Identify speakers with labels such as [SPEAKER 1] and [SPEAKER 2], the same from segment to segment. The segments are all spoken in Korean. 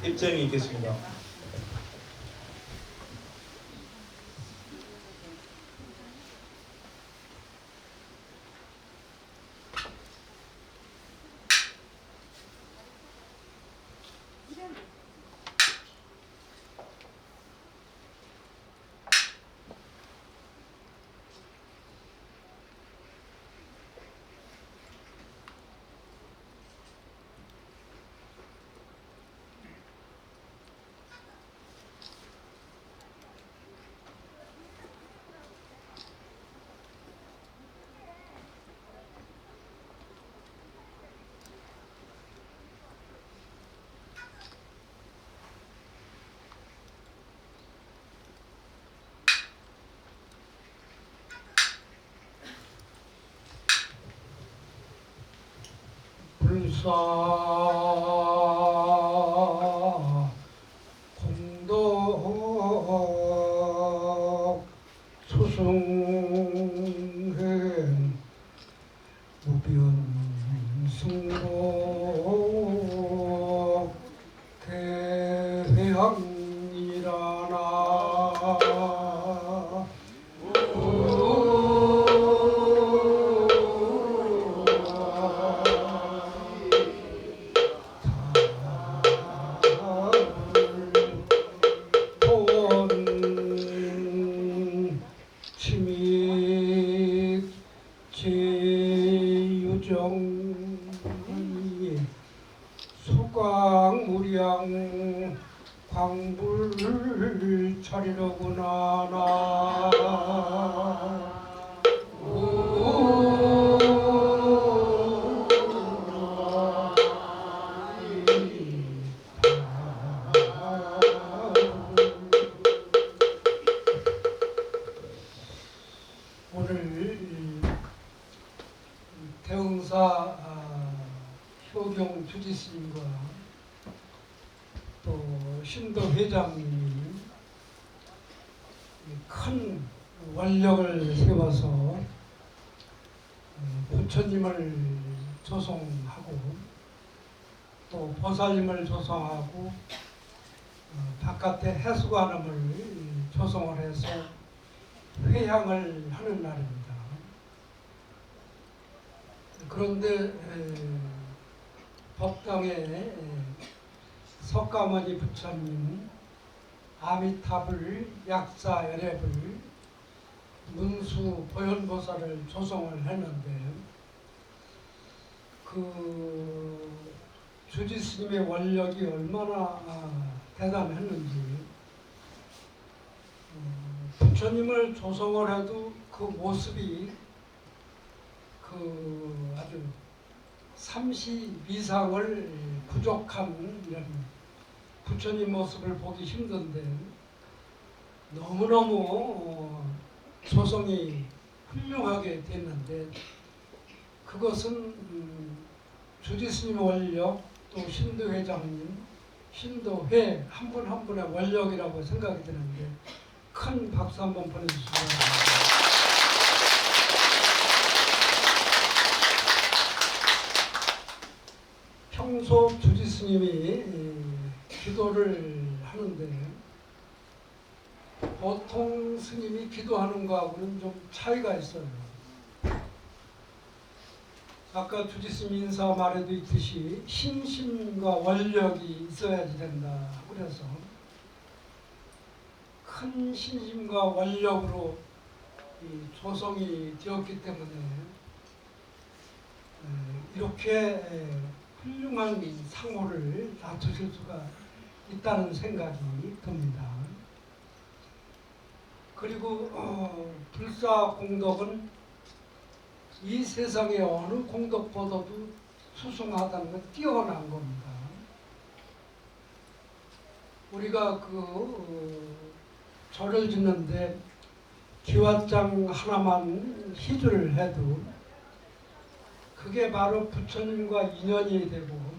[SPEAKER 1] 입장이 있겠습니다.
[SPEAKER 2] 불사 공덕 소승행 무변승복 대회항이라나 제유정 소광무량 광불 차리려구나 나 오늘 대흥사 효경 주지스님과 또 신도 회장님이 큰 원력을 세워서 부처님을 조성하고 또 보살님을 조성하고 바깥에 해수관음을 조성을 해서 회향을 하는 날입니다. 그런데 법당에 석가모니 부처님, 아미타불, 약사 열애불, 문수 보현보살을 조성을 했는데 그 주지스님의 원력이 얼마나 대단했는지 부처님을 조성을 해도 그 모습이 그 아주 30 이상을 부족한 이런 부처님 모습을 보기 힘든데 너무너무 조성이 훌륭하게 됐는데 그것은 주지스님 원력 또 신도회장님, 신도회 한 분 한 분의 원력이라고 생각이 드는데 큰 박수 한번 보내주시기 바랍니다. 평소 주지스님이 기도를 하는데 보통 스님이 기도하는 거하고는 좀 차이가 있어요. 아까 주지스님 인사 말에도 있듯이 신심과 원력이 있어야지 된다. 그래서 큰 신심과 원력으로 조성이 되었기 때문에 이렇게 훌륭한 상호를 다투실 수가 있다는 생각이 듭니다. 그리고 불사공덕은 이 세상의 어느 공덕보다도 수승하다는 건 뛰어난 겁니다. 우리가 절을 짓는데 기와장 하나만 희주를 해도 그게 바로 부처님과 인연이 되고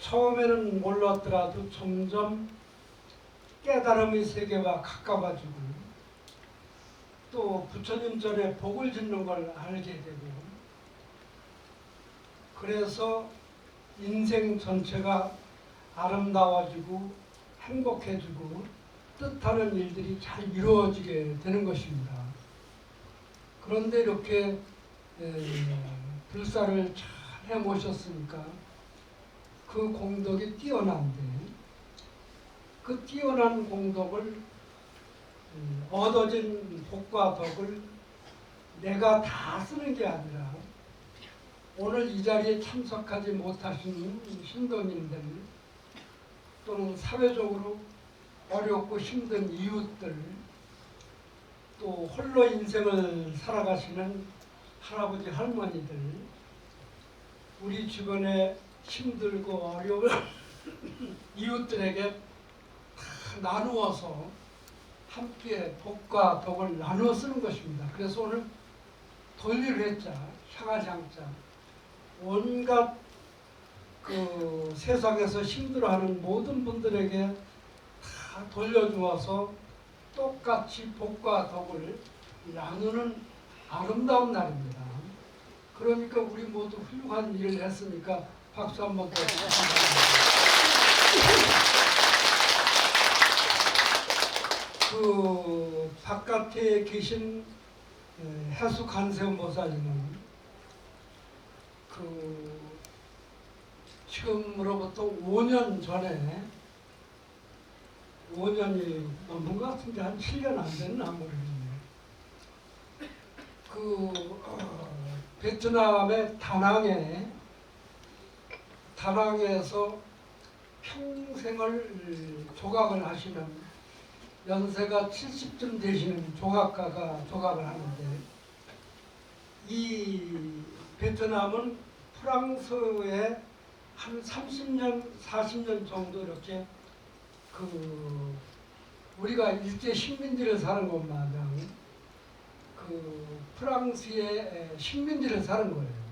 [SPEAKER 2] 처음에는 몰랐더라도 점점 깨달음의 세계와 가까워지고 또 부처님 전에 복을 짓는 걸 알게 되고 그래서 인생 전체가 아름다워지고 행복해지고 뜻하는 일들이 잘 이루어지게 되는 것입니다. 그런데 이렇게 불사를 잘 해모셨으니까 그 공덕이 뛰어난데 그 뛰어난 공덕을 얻어진 복과 덕을 내가 다 쓰는 게 아니라 오늘 이 자리에 참석하지 못하신 신도님들 또는 사회적으로 어렵고 힘든 이웃들 또 홀로 인생을 살아가시는 할아버지 할머니들 우리 주변에 힘들고 어려운 이웃들에게 다 나누어서 함께 복과 덕을 나누어 쓰는 것입니다. 그래서 오늘 돌릴 회자, 향할 향자 온갖 그 세상에서 힘들어하는 모든 분들에게 다 돌려주어서 똑같이 복과 덕을 나누는 아름다운 날입니다. 그러니까 우리 모두 훌륭한 일을 했으니까 박수 한번 더 그 바깥에 계신 해수 간세음 보살님은 그 지금으로부터 5년 전에 5년이 넘은 것 같은데 한 7년 안 되는 아무래도 그 베트남의 다낭에서 평생을 조각을 하시는 연세가 70쯤 되시는 조각가가 조각을 하는데 이 베트남은 프랑스에 한 30년, 40년 정도 이렇게 그 우리가 일제 식민지를 사는 것 마냥 그 프랑스의 식민지를 사는 거예요.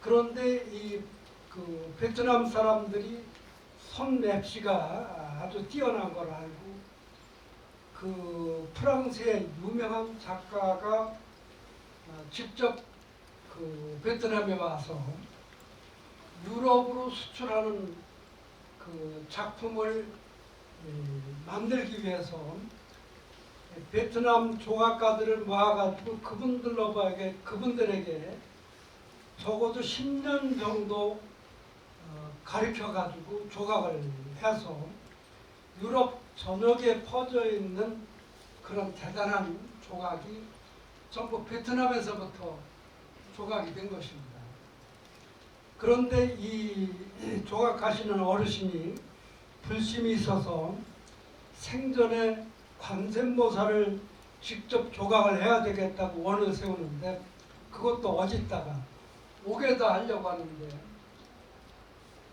[SPEAKER 2] 그런데 이 그 베트남 사람들이 손맵시가 아주 뛰어난 걸 알고 그 프랑스의 유명한 작가가 직접 그 베트남에 와서 유럽으로 수출하는 그 작품을 만들기 위해서 베트남 조각가들을 모아가지고 그분들에게 적어도 10년 정도 가르쳐가지고 조각을 해서 유럽 전역에 퍼져 있는 그런 대단한 조각이 전부 베트남에서부터 조각이 된 것입니다. 그런데 이 조각하시는 어르신이 불심이 있어서 생전에 관세음보살을 직접 조각을 해야 되겠다고 원을 세우는데 그것도 어짓다가 옥에다 하려고 하는데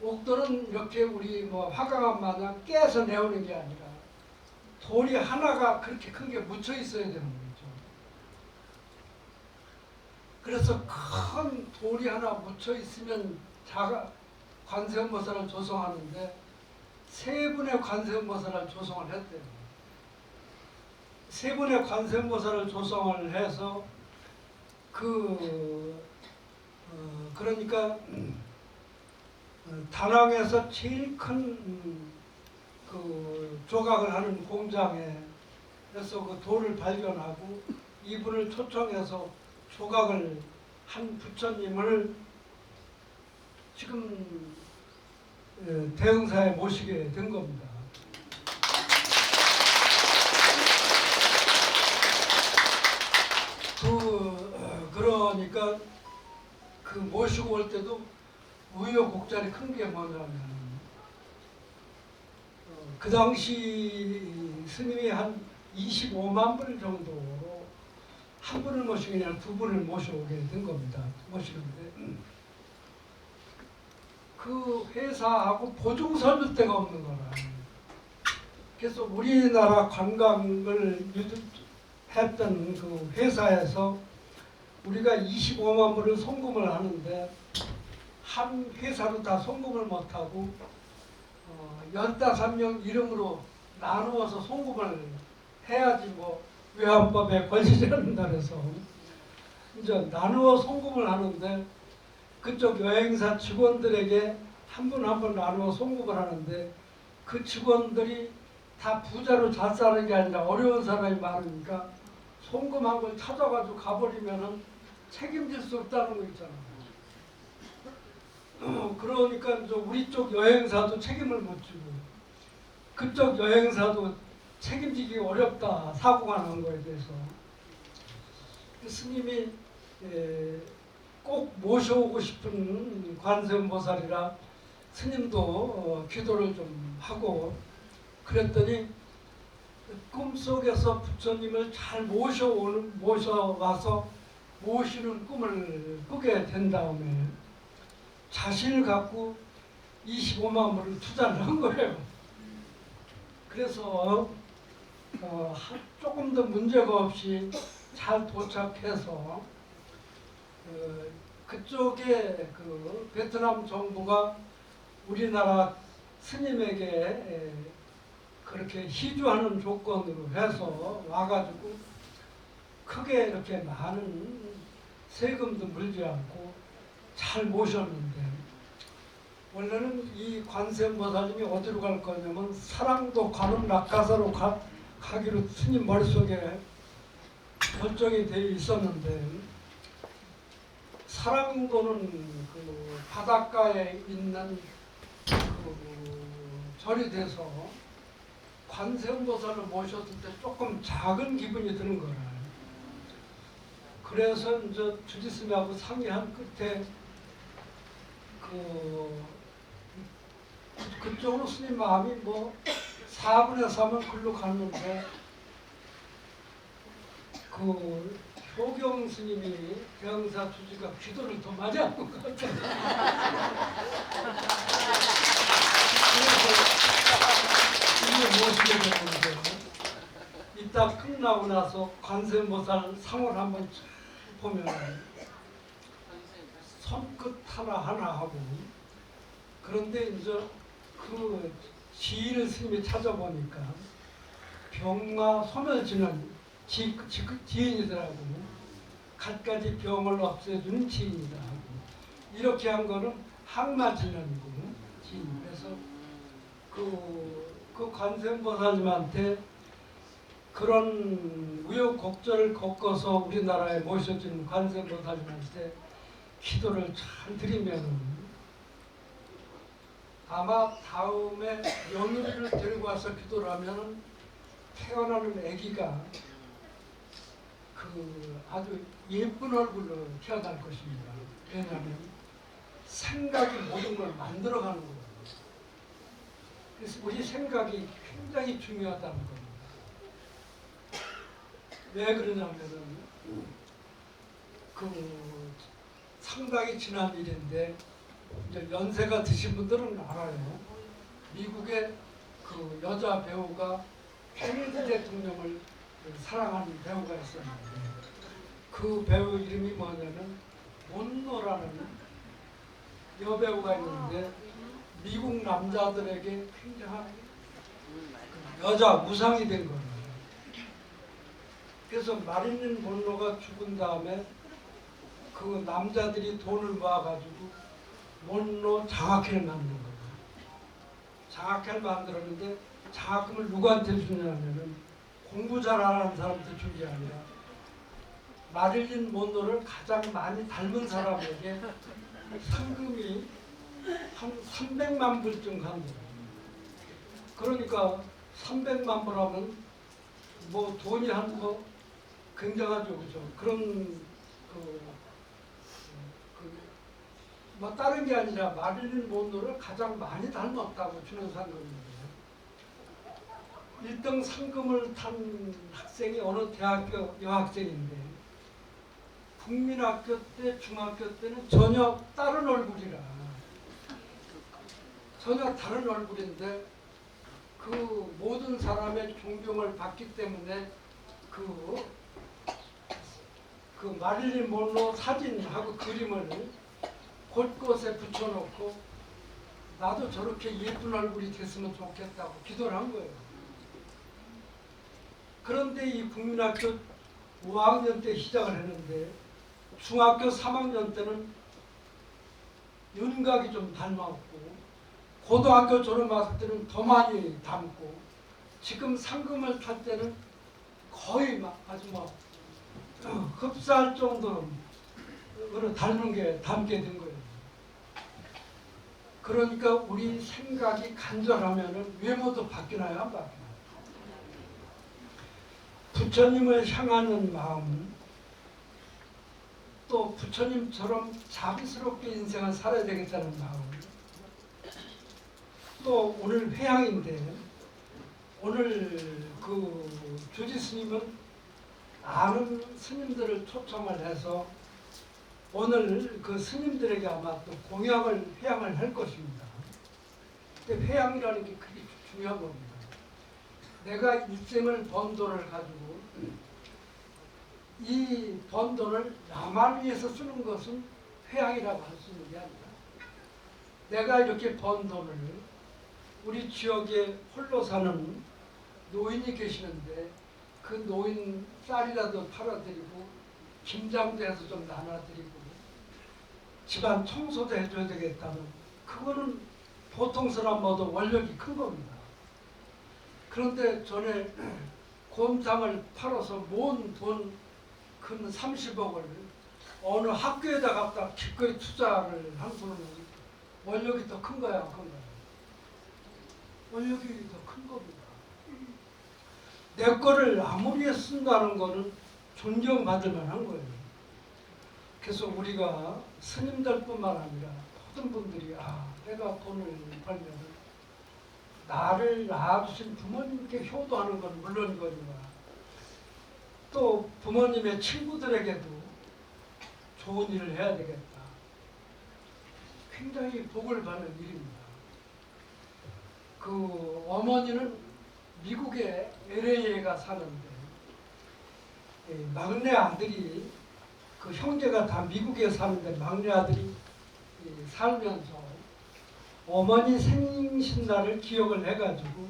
[SPEAKER 2] 옥돌은 이렇게 우리 뭐 화강암 마냥 깨서 내오는 게 아니라 돌이 하나가 그렇게 큰 게 묻혀 있어야 되는 거죠. 그래서 큰 돌이 하나 묻혀 있으면 관세음보살을 조성하는데 세 분의 관세음보살을 조성을 했대요. 세 분의 관세음보살을 조성을 해서 그러니까 다낭에서 제일 큰 그 조각을 하는 공장에서 그 돌을 발견하고 이분을 초청해서 조각을 한 부처님을 지금 대흥사에 모시게 된 겁니다. 그러니까 그 모시고 올 때도 우여곡절이 큰 게 뭐냐면 그 당시 스님이 한 25만 불 정도로 한 분을 모시기 아니라 두 분을 모셔오게 된 겁니다. 모시는데 그 회사하고 보증서줄 데가 없는 거라. 그래서 우리나라 관광을 했던 그 회사에서 우리가 25만 불을 송금을 하는데 한 회사로 다 송금을 못하고 15명 이름으로 나누어서 송금을 해야지 뭐 외환법에 걸리지 않는다 그래서 이제 나누어 송금을 하는데 그쪽 여행사 직원들에게 한 분 한 분 나누어 송금을 하는데 그 직원들이 다 부자로 잘 사는 게 아니라 어려운 사람이 많으니까 송금한 걸 찾아가지고 가버리면은 책임질 수 없다는 거 있잖아요. 그러니까 이제 우리 쪽 여행사도 책임을 못 지고 그쪽 여행사도 책임지기 어렵다, 사고가 난 거에 대해서. 스님이 꼭 모셔오고 싶은 관세음보살이라 스님도 기도를 좀 하고 그랬더니 꿈속에서 부처님을 잘 모셔와서 모시는 꿈을 꾸게 된 다음에 자신을 갖고 25만 불을 투자를 한 거예요. 그래서 조금 더 문제가 없이 잘 도착해서 그쪽에 그 베트남 정부가 우리나라 스님에게 그렇게 희주하는 조건으로 해서 와가지고 크게 이렇게 많은 세금도 물지 않고 잘 모셨는데 원래는 이 관세음보살님이 어디로 갈 거냐면 사랑도 관음 낙가사로 가기로 스님 머릿속에 결정이 되어 있었는데 사랑도는 그 바닷가에 있는 그 절이 돼서 관세음보살을 모셨을 때 조금 작은 기분이 드는 거라. 그래서 이제 주지스님하고 상의한 끝에 그쪽으로 스님 마음이 뭐 4분의 3은 글로 갔는데 그 효경 스님이 대흥사 주지가 기도를 더 많이 한 것 같아요. 그래서 이게 모시게 됐는데 이따 끝나고 나서 관세음보살 상을 한번 보면 손끝 하나 하고 그런데 이제 그 지인을 스님이 찾아보니까 병마 소멸지는 지인이더라고. 갖가지 병을 없애주는 지인이더라고. 이렇게 한 거는 항마지는이고 지인. 그래서 그 관세음보살님한테 그런 우여곡절을 겪어서 우리나라에 모셔진 관세음보살님한테 기도를 잘 드리면은 아마 다음에 며느리를 데리고 와서 기도를 하면은 태어나는 아기가 그 아주 예쁜 얼굴로 태어날 것입니다. 왜냐하면 생각이 모든 걸 만들어가는 거예요. 그래서 우리 생각이 굉장히 중요하다는 겁니다. 왜 그러냐면은 그 상당히 지난 일인데 이제 연세가 드신 분들은 알아요. 미국의 그 여자 배우가 케네디 대통령을 사랑하는 배우가 있었는데 그 배우 이름이 뭐냐면 몬로라는 여배우가 있는데 미국 남자들에게 굉장한 여자 우상이 된 거예요. 그래서 마릴린 몬로가 죽은 다음에 그 남자들이 돈을 모아가지고 몬로 장학회를 만든 거예요. 장학회를 만들었는데 장학금을 누구한테 주냐면은 공부 잘하는 사람한테 준 게 아니라 마릴린 몬로를 가장 많이 닮은 사람에게 상금이 한 300만 불쯤 간다. 그러니까 300만 불하면 뭐 돈이 한 뭐 굉장하죠, 그죠? 그런 뭐 다른 게 아니라 마릴린 몬로를 가장 많이 닮았다고 주는 상금입니다. 1등 상금을 탄 학생이 어느 대학교 여학생인데 국민학교 때, 중학교 때는 전혀 다른 얼굴이라 전혀 다른 얼굴인데 그 모든 사람의 존경을 받기 때문에 그 마릴린 몬로 사진하고 그림을 곳곳에 붙여놓고 나도 저렇게 예쁜 얼굴이 됐으면 좋겠다고 기도를 한 거예요. 그런데 이 국민학교 5학년 때 시작을 했는데 중학교 3학년 때는 윤곽이 좀 닮았고 고등학교 졸업할 때는 더 많이 담고 지금 상금을 탈 때는 거의 막 아주 뭐 흡사할 정도로 담게 된 거예요. 그러니까 우리 생각이 간절하면은 외모도 바뀌나요, 안 바뀌나요? 부처님을 향하는 마음, 또 부처님처럼 자비스럽게 인생을 살아야 되겠다는 마음, 또 오늘 회향인데 오늘 그 조지 스님은 아는 스님들을 초청을 해서 오늘 그 스님들에게 아마 또 공양을 회향을 할 것입니다. 근데 회향이라는 게 그게 중요한 겁니다. 내가 일생을 번 돈을 가지고 이 번 돈을 나만 위해서 쓰는 것은 회향이라고 할 수 있는 게 아니라 내가 이렇게 번 돈을 우리 지역에 홀로 사는 노인이 계시는데 그 노인 쌀이라도 팔아드리고 김장도 해서 좀 나눠드리고 집안 청소도 해줘야 되겠다는 그거는 보통 사람보다 원력이 큰 겁니다. 그런데 전에 곰탕을 팔아서 모은 돈 근 30억을 어느 학교에다 갖다 기꺼이 투자를 한 거는 원력이 더 큰 거야, 안 큰 거야? 원력이 더 큰 겁니다. 내 거를 아무리 쓴다는 거는 존경받을 만한 거예요. 그래서 우리가 스님들뿐만 아니라 모든 분들이 내가 돈을 벌면 나를 낳아주신 부모님께 효도하는 건 물론이거니와 또 부모님의 친구들에게도 좋은 일을 해야 되겠다. 굉장히 복을 받는 일입니다. 그 어머니는 미국의 LA에 가 사는데 막내 아들이 그 형제가 다 미국에 사는데 막내 아들이 살면서 어머니 생신날을 기억을 해가지고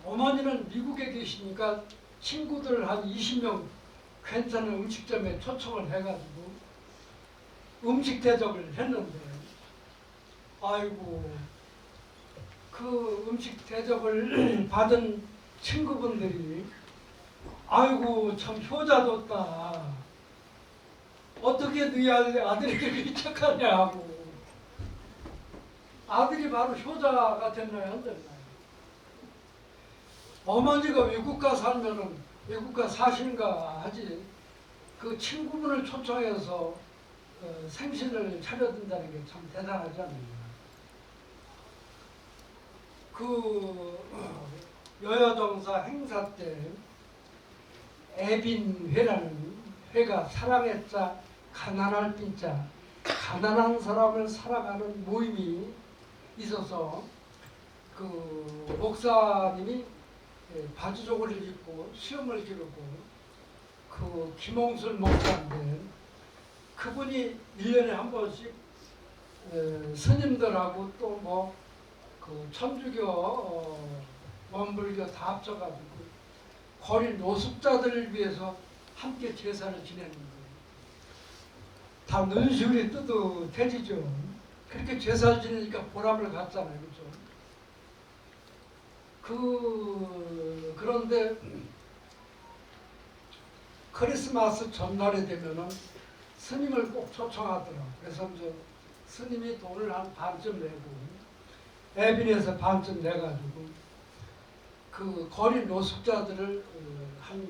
[SPEAKER 2] 어머니는 미국에 계시니까 친구들 한 20명 괜찮은 음식점에 초청을 해가지고 음식 대접을 했는데 아이고 그 음식 대접을 받은 친구분들이 아이고 참 효자뒀다. 어떻게 너희 아들이 그렇게 착하냐고. 아들이 바로 효자가 됐나요, 안 됐나요? 어머니가 외국가 살면은 외국가 사신가 하지 그 친구분을 초청해서 생신을 차려준다는 게 참 대단하지 않나요? 그 여여정사 행사 때 애빈회라는 회가 사랑의 자 가난할 빈자 가난한 사람을 살아가는 모임이 있어서 그 목사님이 바지족을 입고 수염을 기르고 그 김홍술 목사인데 그분이 1년에 한 번씩 스님들하고 또 뭐 그 천주교 원불교 다 합쳐가지고 거리 노숙자들을 위해서 함께 제사를 지내는 거예요. 다 눈시울이 뜨뜻해지죠. 그렇게 제사를 지내니까 보람을 갖잖아요. 그렇죠? 그런데 크리스마스 전날에 되면은 스님을 꼭 초청하더라고요. 그래서 이제 스님이 돈을 한 반쯤 내고 애빈에서 반쯤 내가지고 그 거리 노숙자들을 한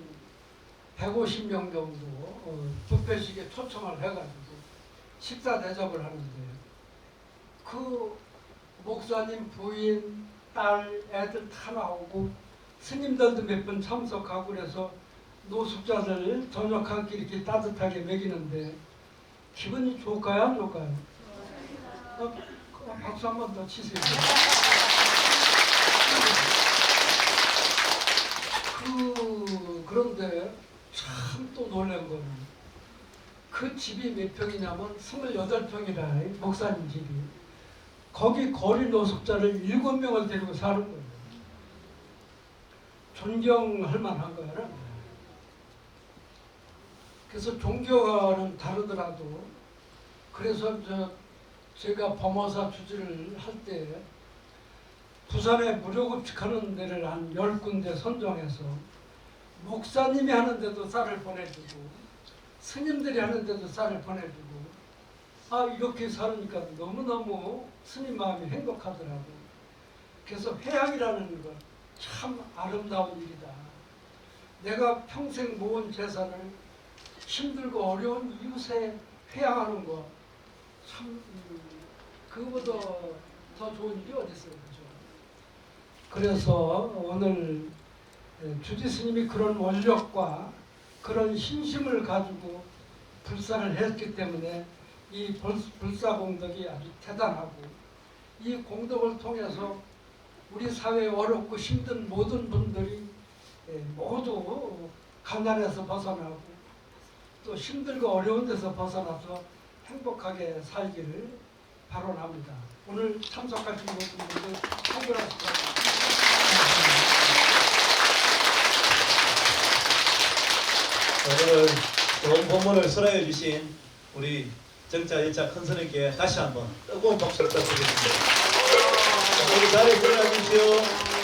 [SPEAKER 2] 150명 정도 뷔페식에 초청을 해가지고 식사 대접을 하는데 그 목사님 부인, 딸, 애들 다 나오고 스님들도 몇 번 참석하고 그래서 노숙자들 저녁 한 끼 이렇게 따뜻하게 먹이는데 기분이 좋을까요? 안 좋을까요? 박수 한 번 더 치세요. 그런데 참 또 놀란 거는 그 집이 몇 평이냐면 28평이라 목사님 집이 거기 거리 노숙자를 7명을 데리고 사는 거예요. 존경할 만한 거야. 그래서 종교와는 다르더라도 그래서 제가 범어사 주지를 할 때 부산에 무료급식하는 데를 한 10군데 선정해서 목사님이 하는데도 쌀을 보내주고 스님들이 하는데도 쌀을 보내주고 이렇게 살으니까 너무너무 스님 마음이 행복하더라고. 그래서 회양이라는 것 참 아름다운 일이다. 내가 평생 모은 재산을 힘들고 어려운 이웃에 회양하는 거 참 그거보다 더 좋은 일이 어디 있어요, 그죠? 그래서 오늘 주지 스님이 그런 원력과 그런 신심을 가지고 불사를 했기 때문에 이 불사공덕이 아주 대단하고 이 공덕을 통해서 우리 사회에 어렵고 힘든 모든 분들이 모두 가난에서 벗어나고 또 힘들고 어려운 데서 벗어나서 행복하게 살기를 발언합니다. 오늘 참석하신 모든 분들 해결하시고
[SPEAKER 1] 오늘 좋은 본문을 수라해 주신 우리 정자 일자 큰 스님께 다시 한번 뜨거운 박수를 부탁드리겠습니다. 우리 자리에 들어가 주시오.